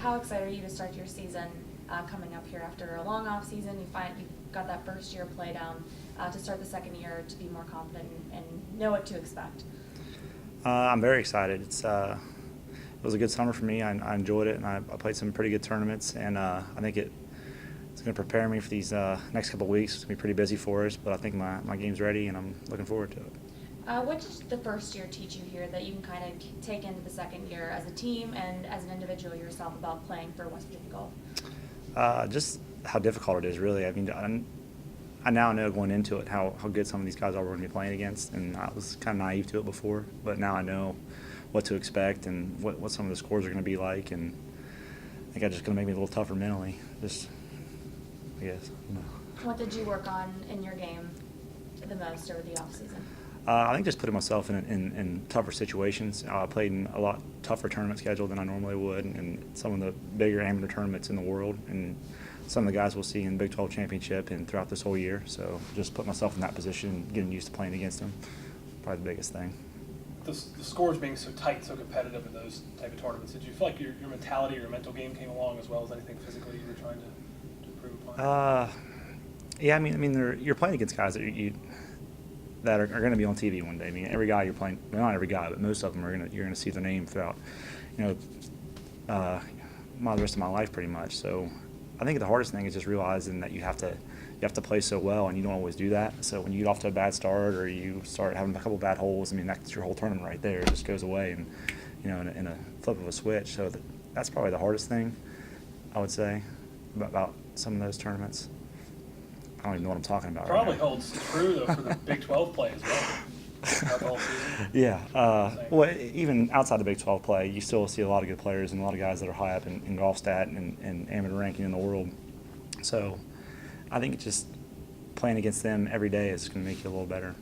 how excited are you to start your season coming up here after a long off season? You've got that first year play down to start the second year to be more confident and know what to expect. I'm very excited. It was a good summer for me. I enjoyed it, and I played some pretty good tournaments, and I think it's going to prepare me for these next couple of weeks. It's going to be pretty busy for us, but I think my game's ready, and I'm looking forward to it. What did the first year teach you here that you can kind of take into the second year as a team and as an individual yourself about playing for West Virginia Golf? Just how difficult it is, really. I mean, I now know going into it how good some of these guys are we're going to be playing against, and I was kind of naive to it before, but now I know what to expect and what some of the scores are going to be like, and I think it's just going to make me a little tougher mentally, just, I guess. What did you work on in your game the most over the offseason? I think just putting myself in tougher situations. I played in a lot tougher tournament schedule than I normally would, and some of the bigger amateur tournaments in the world, and some of the guys we'll see in the Big 12 Championship and throughout this whole year. So just put myself in that position, getting used to playing against them, probably the biggest thing. The scores being so tight, so competitive in those type of tournaments, did you feel like your mentality or your mental game came along as well as anything physically you were trying to improve upon? Yeah, I mean, you're playing against guys that are going to be on TV one day. I mean, every guy you're playing, well, not every guy, but most of them you're going to see their name throughout, the rest of my life pretty much. So I think the hardest thing is just realizing that you have to play so well, and you don't always do that. So when you get off to a bad start or you start having a couple bad holes, I mean, that's your whole tournament right there. It just goes away, and in a flip of a switch. So that's probably the hardest thing, I would say, about some of those tournaments. I don't even know what I'm talking about. Probably right now. holds true though for the Big 12 play as well. Throughout the whole season. Yeah. Well, even outside the Big 12 play, you still see a lot of good players and a lot of guys that are high up in golf stat and amateur ranking in the world. So I think just playing against them every day is going to make you a little better.